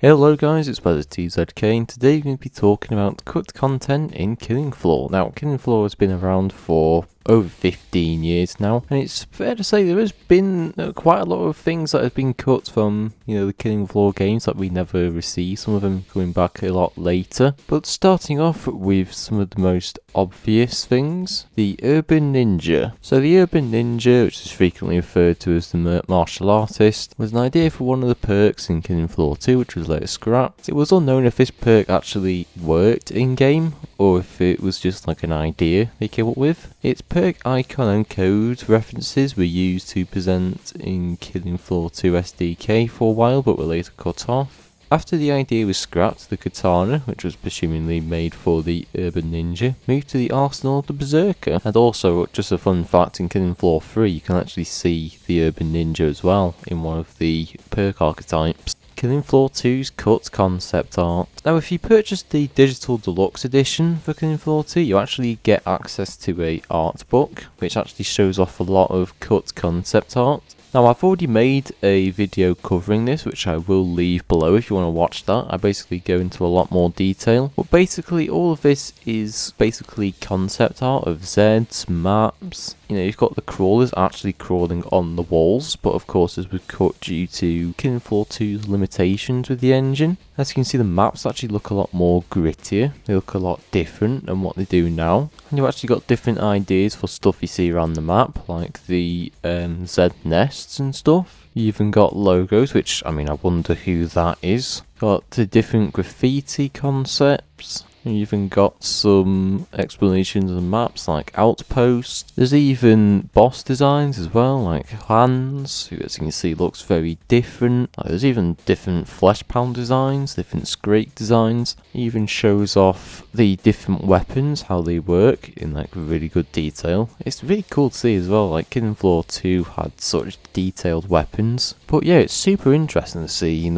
Hello guys, it's TZK and today we're going to be talking about cut content in Killing Floor. Now, Killing Floor has been around for over 15 years now, and it's fair to say there has been quite a lot of things that have been cut from, the Killing Floor games that we never received, some of them coming back a lot later. But starting off with some of the most obvious things, the Urban Ninja. So the Urban Ninja, which is frequently referred to as the martial artist, was an idea for one of the perks in Killing Floor 2, which was later scrapped. It was unknown if this perk actually worked in-game, or if it was just like an idea they came up with. Its perk icon and code references were used to present in Killing Floor 2 SDK for a while, but were later cut off. After the idea was scrapped, the katana, which was presumably made for the Urban Ninja, moved to the arsenal of the Berserker. And also, just a fun fact, in Killing Floor 3 you can actually see the Urban Ninja as well in one of the perk archetypes. Killing Floor 2's cut concept art. Now, if you purchase the digital deluxe edition for Killing Floor 2, you actually get access to a art book, which actually shows off a lot of cut concept art. Now, I've already made a video covering this, which I will leave below if you want to watch that. I basically go into a lot more detail. But basically, all of this is basically concept art of zeds, maps. You've got the crawlers actually crawling on the walls, but of course this was cut due to Killing Floor 2's limitations with the engine. As you can see, the maps actually look a lot more grittier. They look a lot different than what they do now. And you've actually got different ideas for stuff you see around the map, like the Z nests and stuff. You even got logos, which, I wonder who that is. Got the different graffiti concepts. You even got some explanations of maps like outposts. There's even boss designs as well, like hands, who as you can see looks very different. There's even different flesh pound designs, different scrape designs. It even shows off the different weapons, how they work in really good detail. It's really cool to see as well, like Killing Floor 2 had such detailed weapons. But yeah, it's super interesting to see,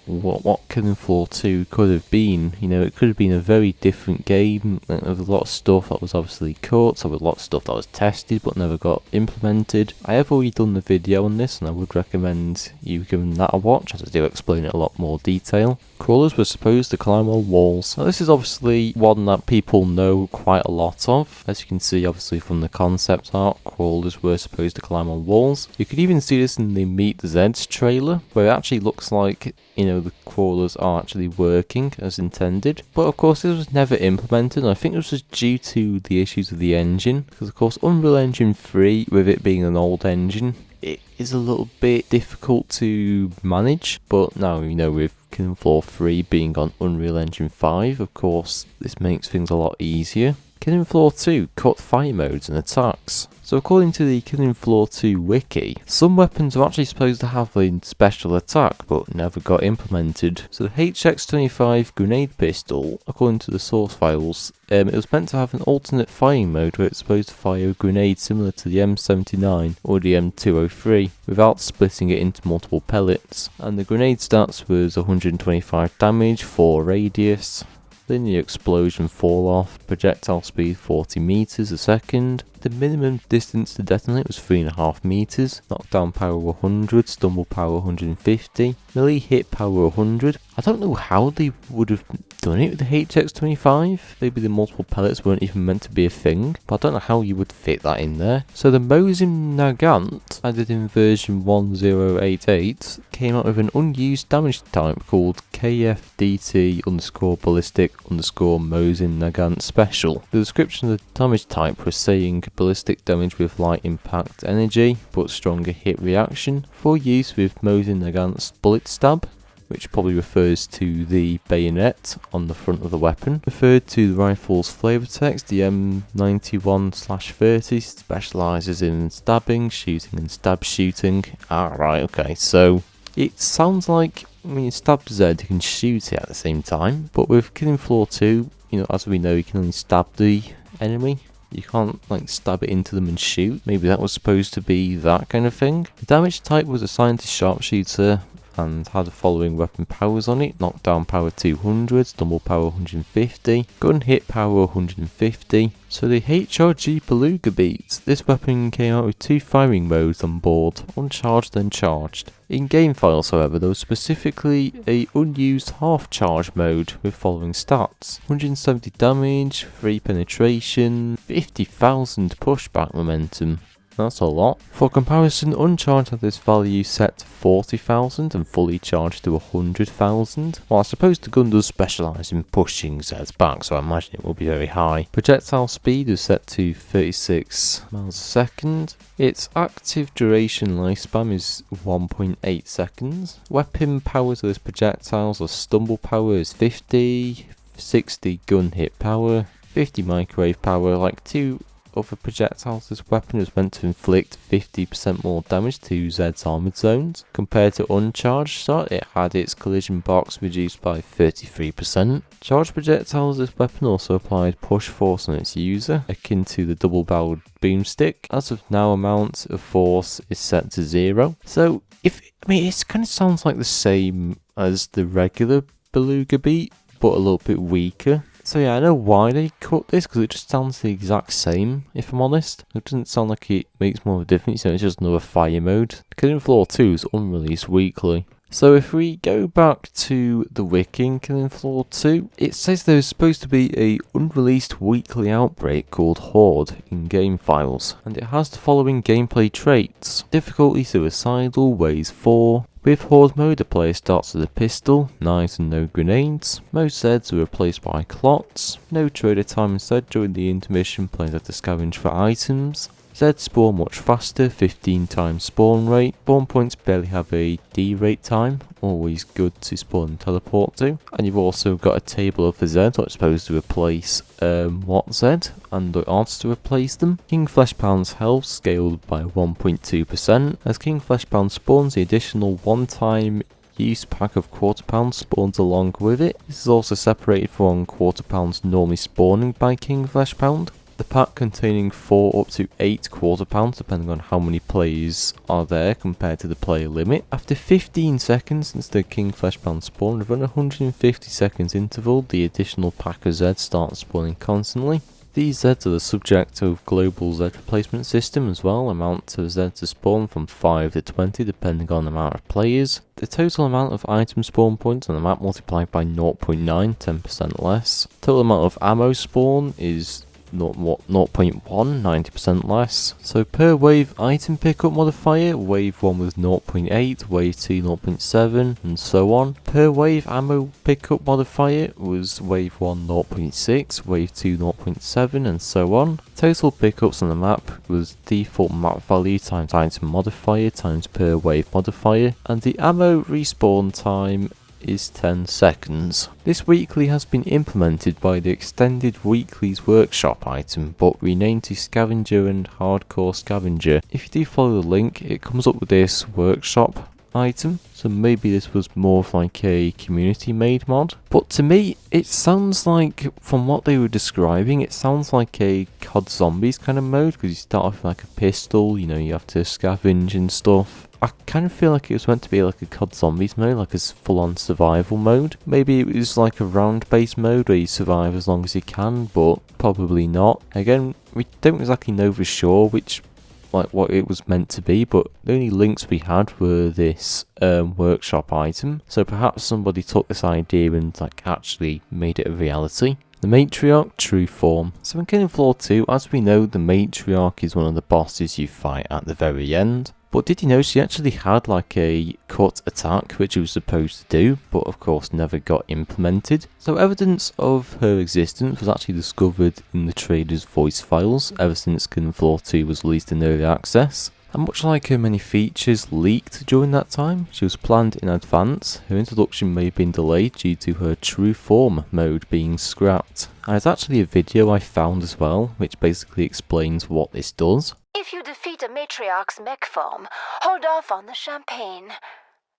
what Killing Floor 2 could have been. It could have been a very different game. There was a lot of stuff that was obviously cut, there was a lot of stuff that was tested but never got implemented. I have already done the video on this and I would recommend you giving that a watch, as I do explain it a lot more detail. Crawlers were supposed to climb on walls. Now, this is obviously one that people know quite a lot of. As you can see obviously from the concept art, crawlers were supposed to climb on walls. You could even see this in the Meet the Zeds trailer, where it actually looks like the crawlers are actually working as intended. But of course this was never implemented, and I think this was due to the issues of the engine, because of course Unreal Engine 3, with it being an old engine, it is a little bit difficult to manage. But now, with Killing Floor 3 being on Unreal Engine 5, of course this makes things a lot easier. Killing Floor 2 cut Firemodes and attacks. So according to the Killing Floor 2 wiki, some weapons are actually supposed to have a special attack but never got implemented. So the HX25 grenade pistol, according to the source files, it was meant to have an alternate firing mode where it's supposed to fire a grenade similar to the M79 or the M203 without splitting it into multiple pellets. And the grenade stats was 125 damage, 4 radius, linear explosion fall off, projectile speed 40 meters a second. The minimum distance to detonate was 3.5 meters, knockdown power 100, stumble power 150, melee hit power 100. I don't know how they would have done it with the HX25. Maybe the multiple pellets weren't even meant to be a thing, but I don't know how you would fit that in there. So the Mosin Nagant, added in version 1088, came out with an unused damage type called KFDT_ballistic_Mosin Nagant Special. The description of the damage type was saying ballistic damage with light impact energy, but stronger hit reaction, for use with Mosin Nagant's bullet stab, which probably refers to the bayonet on the front of the weapon. Referred to the rifle's flavor text, the M91/30 specialises in stabbing, shooting and stab shooting. Right, okay, so it sounds like when you stab Z, you can shoot it at the same time, but with Killing Floor 2, as we know, you can only stab the enemy. You can't stab it into them and shoot. Maybe that was supposed to be that kind of thing. The damage type was assigned to sharpshooter and had the following weapon powers on it: knockdown power 200, stumble power 150, gun hit power 150. So the HRG Beluga Beat. This weapon came out with 2 firing modes on board, uncharged and charged. In game files, however, there was specifically a unused half-charge mode with following stats: 170 damage, 3 penetration, 50,000 pushback momentum. That's a lot. For comparison, uncharged had this value set to 40,000 and fully charged to 100,000. Well, I suppose the gun does specialise in pushing zeds back, so I imagine it will be very high. Projectile speed is set to 36 miles a second. Its active duration lifespan is 1.8 seconds. Weapon powers of this projectiles are stumble power is 50, 60 gun hit power, 50 microwave power. Like 2 other projectiles, this weapon was meant to inflict 50% more damage to Zed's armoured zones. Compared to uncharged shot, it had its collision box reduced by 33%. Charged projectiles, this weapon also applied push force on its user, akin to the double-barreled boomstick. As of now, amount of force is set to 0. So, it kind of sounds like the same as the regular Beluga Beat, but a little bit weaker. So yeah, I know why they cut this, because it just sounds the exact same, if I'm honest. It doesn't sound like it makes more of a difference, it's just another fire mode. Killing Floor 2 is Unreleased Weekly. So if we go back to the wiki in Killing Floor 2, it says there's supposed to be a unreleased weekly outbreak called Horde in game files, and it has the following gameplay traits: difficulty suicidal, weighs 4. With Horde mode, the player starts with a pistol, knives and no grenades. Most zeds are replaced by clots. No trader time instead. During the intermission, players have to scavenge for items. Zeds spawn much faster, 15 times spawn rate. Spawn points barely have a D-rate time, always good to spawn and teleport to. And you've also got a table of the Zeds, which is supposed to replace what Zed, and the odds to replace them. King Fleshpound's health scaled by 1.2%. As King Fleshpound spawns, the additional one-time use pack of quarter pounds spawns along with it. This is also separated from quarter pounds normally spawning by King Fleshpound. The pack containing 4 up to 8 quarter pounds, depending on how many players are there compared to the player limit. After 15 seconds since the King Fleshpound spawn, within a 150 seconds interval, the additional pack of Zeds starts spawning constantly. These Zeds are the subject of global Zed replacement system as well. Amount of Zeds to spawn from 5 to 20 depending on the amount of players. The total amount of item spawn points on the map multiplied by 0.9, 10% less. Total amount of ammo spawn is 0.1, 90% less. So per wave item pickup modifier, wave 1 was 0.8, wave 2 0.7, and so on. Per wave ammo pickup modifier was wave 1 0.6, wave 2 0.7, and so on. Total pickups on the map was default map value times item modifier times per wave modifier, and the ammo respawn time is 10 seconds. This weekly has been implemented by the extended weekly's workshop item, but renamed to Scavenger and Hardcore Scavenger. If you do follow the link, it comes up with this workshop item, so maybe this was more of like a community made mod. But to me, it sounds like, from what they were describing, it sounds like a COD Zombies kind of mode, because you start off with like a pistol, you know, you have to scavenge and stuff. I kind of feel like it was meant to be like a COD Zombies mode, like a full-on survival mode. Maybe it was like a round-based mode where you survive as long as you can, but probably not. Again, we don't exactly know for sure what it was meant to be, but the only links we had were this workshop item. So perhaps somebody took this idea and like actually made it a reality. The Matriarch True Form. So in Killing Floor 2, as we know, the Matriarch is one of the bosses you fight at the very end. But did you know she actually had like a cut attack which she was supposed to do, but of course never got implemented. So evidence of her existence was actually discovered in the trader's voice files ever since Killing Floor 2 was released in early access. And much like her many features leaked during that time, she was planned in advance. Her introduction may have been delayed due to her True Form mode being scrapped. And there's actually a video I found as well, which basically explains what this does. If you defeat a Matriarch's mech form, hold off on the champagne.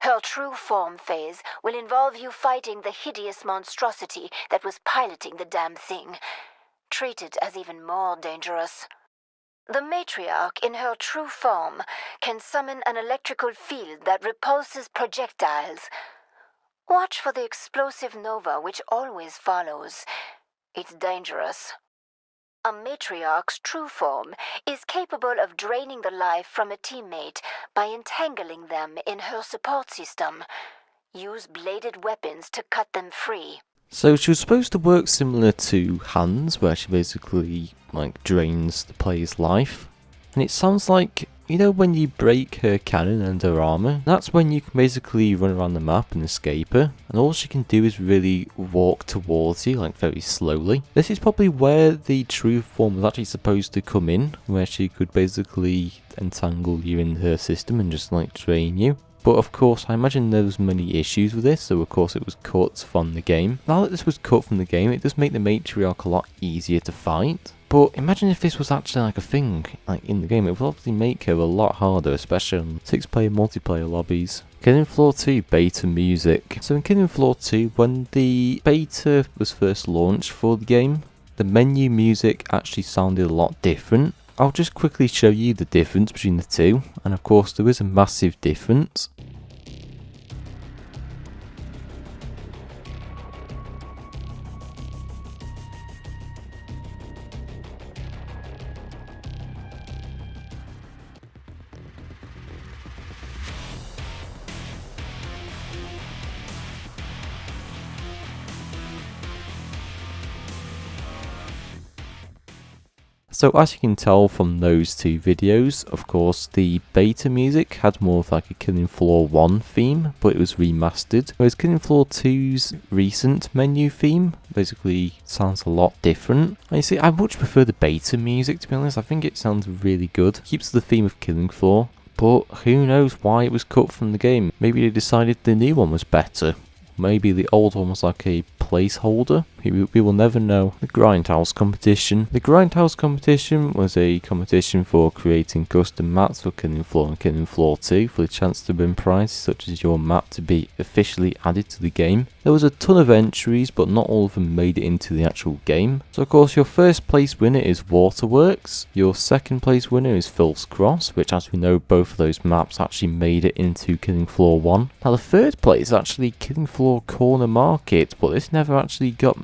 Her True Form phase will involve you fighting the hideous monstrosity that was piloting the damn thing. Treat it as even more dangerous. The Matriarch, in her true form, can summon an electrical field that repulses projectiles. Watch for the explosive nova which always follows. It's dangerous. A Matriarch's true form is capable of draining the life from a teammate by entangling them in her support system. Use bladed weapons to cut them free. So she was supposed to work similar to Hands, where she basically drains the player's life. And it sounds like, you know, when you break her cannon and her armor, that's when you can basically run around the map and escape her, and all she can do is really walk towards you, very slowly. This is probably where the true form was actually supposed to come in, where she could basically entangle you in her system and just drain you. But of course, I imagine there was many issues with this, so of course it was cut from the game. Now that this was cut from the game, it does make the Matriarch a lot easier to fight. But imagine if this was actually a thing, in the game. It would obviously make her a lot harder, especially on 6-player multiplayer lobbies. Killing Floor 2 beta music. So in Killing Floor 2, when the beta was first launched for the game, the menu music actually sounded a lot different. I'll just quickly show you the difference between the two, and of course there is a massive difference. So as you can tell from those two videos, of course the beta music had more of a Killing Floor 1 theme, but it was remastered, whereas Killing Floor 2's recent menu theme basically sounds a lot different. And you see, I much prefer the beta music, to be honest. I think it sounds really good, keeps the theme of Killing Floor, but who knows why it was cut from the game. Maybe they decided the new one was better. Maybe the old one was like a placeholder. We will never know. The Grindhouse Competition. The Grindhouse Competition was a competition for creating custom maps for Killing Floor and Killing Floor 2 for the chance to win prizes such as your map to be officially added to the game. There was a ton of entries, but not all of them made it into the actual game. So of course your first place winner is Waterworks. Your second place winner is Phil's Cross, which as we know both of those maps actually made it into Killing Floor 1. Now the third place is actually Killing Floor Corner Market, but this never actually got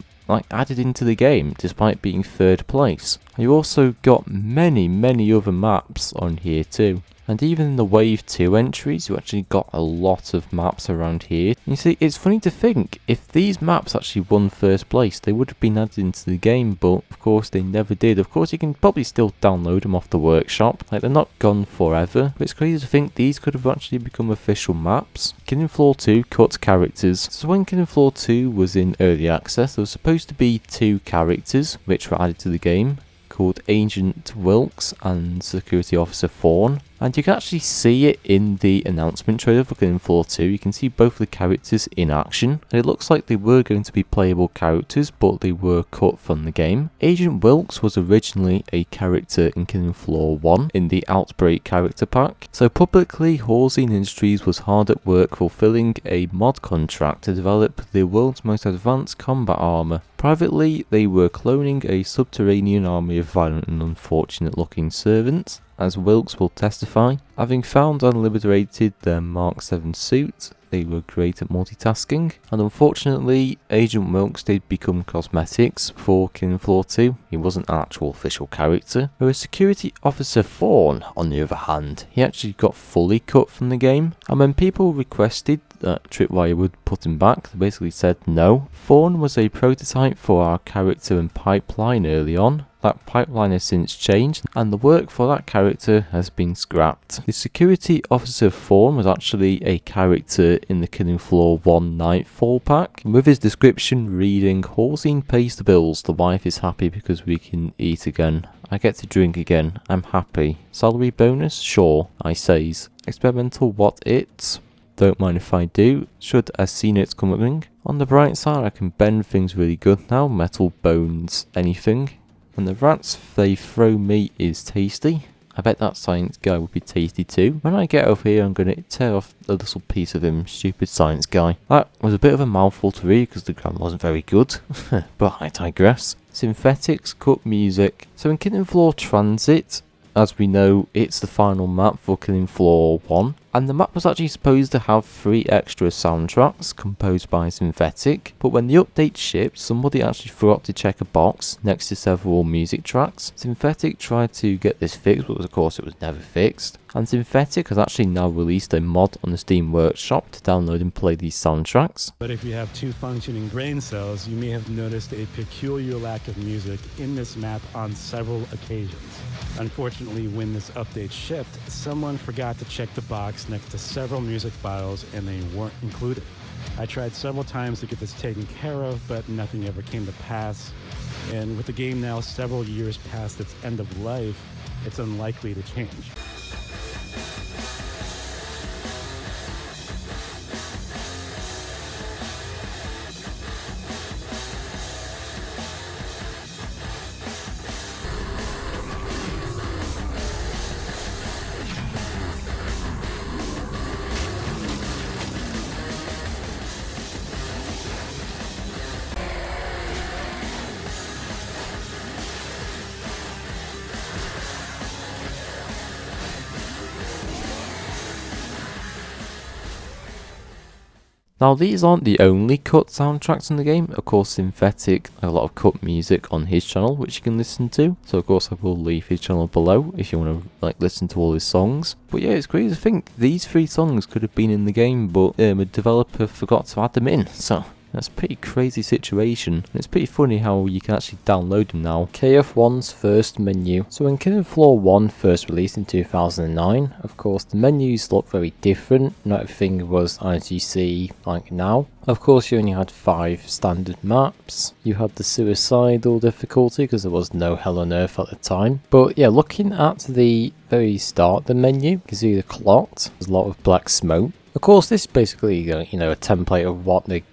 added into the game despite being third place. You also got many other maps on here too. And even in the Wave 2 entries, you actually got a lot of maps around here. You see, it's funny to think, if these maps actually won first place, they would have been added into the game, but of course they never did. Of course, you can probably still download them off the workshop. They're not gone forever, but it's crazy to think these could have actually become official maps. Killing Floor 2 cut characters. So when Killing Floor 2 was in early access, there was supposed to be 2 characters which were added to the game, called Agent Wilkes and Security Officer Fawn. And you can actually see it in the announcement trailer for Killing Floor 2. You can see both the characters in action. And it looks like they were going to be playable characters, but they were cut from the game. Agent Wilkes was originally a character in Killing Floor 1 in the Outbreak character pack. So publicly, Halsey Industries was hard at work fulfilling a mod contract to develop the world's most advanced combat armor. Privately, they were cloning a subterranean army of violent and unfortunate looking servants. As Wilkes will testify, having found and liberated their Mark 7 suit, they were great at multitasking, and unfortunately, Agent Wilkes did become cosmetics for Killing Floor 2. He wasn't an actual official character. Whereas Security Officer Fawn, on the other hand, he actually got fully cut from the game, and when people requested that Tripwire would put him back, they basically said no. Fawn was a prototype for our character and pipeline early on. That pipeline has since changed, and the work for that character has been scrapped. The Security Officer Fawn was actually a character in the Killing Floor 1 Nightfall pack, with his description reading, Halsey pays the bills, the wife is happy because we can eat again. I get to drink again, I'm happy. Salary bonus? Sure, I says. Experimental what it's? Don't mind if I do, should I seen it coming. On the bright side, I can bend things really good now, metal, bones, anything. And the rats they throw me is tasty. I bet that science guy would be tasty too. When I get over here, I'm going to tear off a little piece of him, stupid science guy. That was a bit of a mouthful to read because the grammar wasn't very good, but I digress. Zynthetics cut music. So in Killing Floor Transit, as we know, it's the final map for Killing Floor 1. And the map was actually supposed to have 3 extra soundtracks composed by Zynthetic, but when the update shipped, somebody actually forgot to check a box next to several music tracks. Zynthetic tried to get this fixed, but of course it was never fixed. And Zynthetic has actually now released a mod on the Steam Workshop to download and play these soundtracks. But if you have 2 functioning brain cells, you may have noticed a peculiar lack of music in this map on several occasions. Unfortunately, when this update shipped, someone forgot to check the box next to several music files and they weren't included. I tried several times to get this taken care of, but nothing ever came to pass. And with the game now several years past its end of life, it's unlikely to change. Now these aren't the only cut soundtracks in the game. Of course, Zynthetic has a lot of cut music on his channel which you can listen to. So of course I will leave his channel below if you want to listen to all his songs. But yeah, it's crazy to think these 3 songs could have been in the game, but a developer forgot to add them in. So that's a pretty crazy situation, and it's pretty funny how you can actually download them now. KF1's First Menu. So when Killing Floor 1 first released in 2009, of course the menus looked very different. Not everything was as you see like now. Of course you only had 5 standard maps. You had the suicidal difficulty because there was no Hell on Earth at the time. But yeah, looking at the very start of the menu, you can see the clock. There's a lot of black smoke. Of course this is basically a template of what the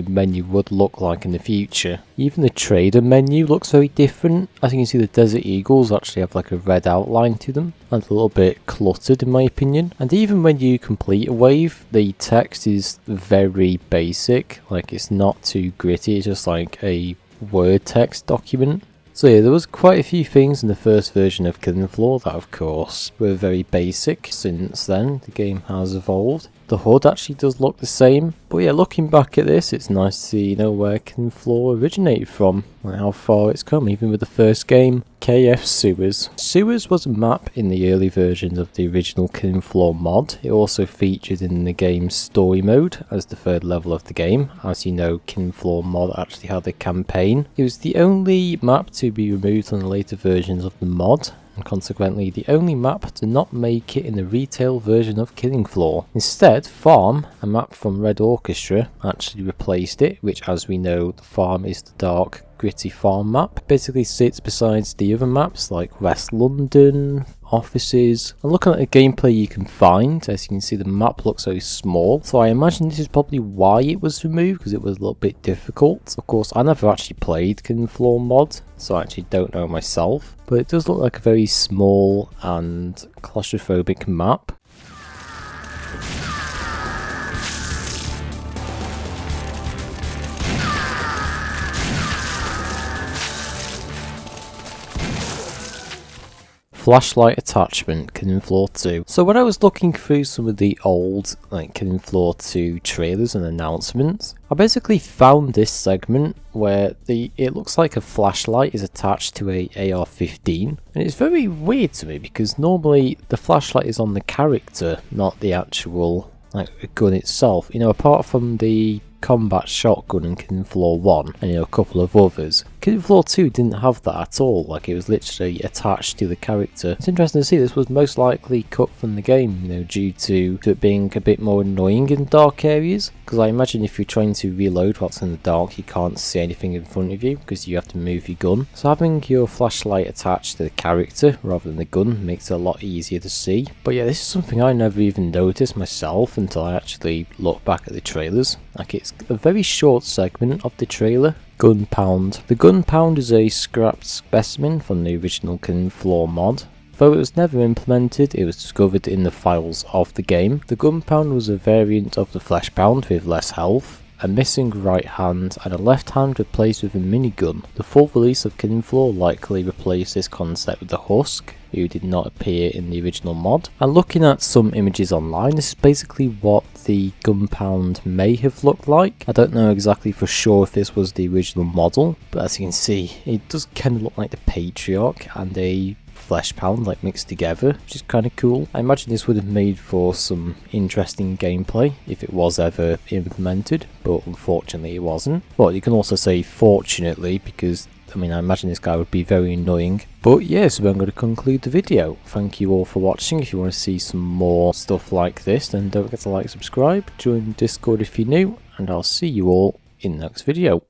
menu would look like in the future. Even the trader menu looks very different. As you can see, the Desert Eagles actually have like a red outline to them and a little bit cluttered in my opinion. And even when you complete a wave, the text is very basic, like it's not too gritty, it's just like a word text document. So yeah, there was quite a few things in the first version of Killing Floor that of course were very basic. Since then the game has evolved. The HUD actually does look the same, but yeah, looking back at this, it's nice to see, where Killing Floor originated from, and how far it's come, even with the first game. KF Sewers. Sewers was a map in the early versions of the original Killing Floor mod. It also featured in the game's story mode as the 3rd level of the game. As you know, Killing Floor mod actually had a campaign. It was the only map to be removed on the later versions of the mod, and consequently the only map to not make it in the retail version of Killing Floor. Instead, Farm, a map from Red Orchestra, actually replaced it, which as we know, the Farm is the dark, gritty farm map. Basically sits besides the other maps like West London, offices. And looking at the gameplay you can find, as you can see the map looks so small, so I imagine this is probably why it was removed, because it was a little bit difficult. Of course I never actually played Killing Floor mod, so I actually don't know myself, but it does look like a very small and claustrophobic map. Flashlight attachment, Killing Floor 2. So when I was looking through some of the old Killing Floor 2 trailers and announcements, I basically found this segment where it looks like a flashlight is attached to a AR-15, and it's very weird to me because normally the flashlight is on the character, not the actual gun itself. Apart from the combat shotgun in Killing Floor 1 and a couple of others, Killing Floor 2 didn't have that at all. It was literally attached to the character. It's interesting to see this was most likely cut from the game, due to it being a bit more annoying in dark areas, because I imagine if you're trying to reload whilst in the dark you can't see anything in front of you because you have to move your gun. So having your flashlight attached to the character rather than the gun makes it a lot easier to see. But yeah, this is something I never even noticed myself until I actually looked back at the trailers. It's a very short segment of the trailer. Gun Pound. The Gun Pound is a scrapped specimen from the original Killing Floor mod. Though it was never implemented, it was discovered in the files of the game. The Gun Pound was a variant of the Flesh Pound with less health, a missing right hand, and a left hand replaced with a minigun. The full release of Killing Floor likely replaced this concept with the Husk, who did not appear in the original mod. And looking at some images online, this is basically what the Gunpound may have looked like. I don't know exactly for sure if this was the original model, but as you can see, it does kind of look like the Patriarch and a Flesh Pound like mixed together, which is kind of cool. I imagine this would have made for some interesting gameplay if it was ever implemented, but unfortunately it wasn't. Well, you can also say fortunately, because I mean, I imagine this guy would be very annoying. But yeah, so I'm going to conclude the video. Thank you all for watching. If you want to see some more stuff like this, then don't forget to like, subscribe, join Discord if you're new, and I'll see you all in the next video.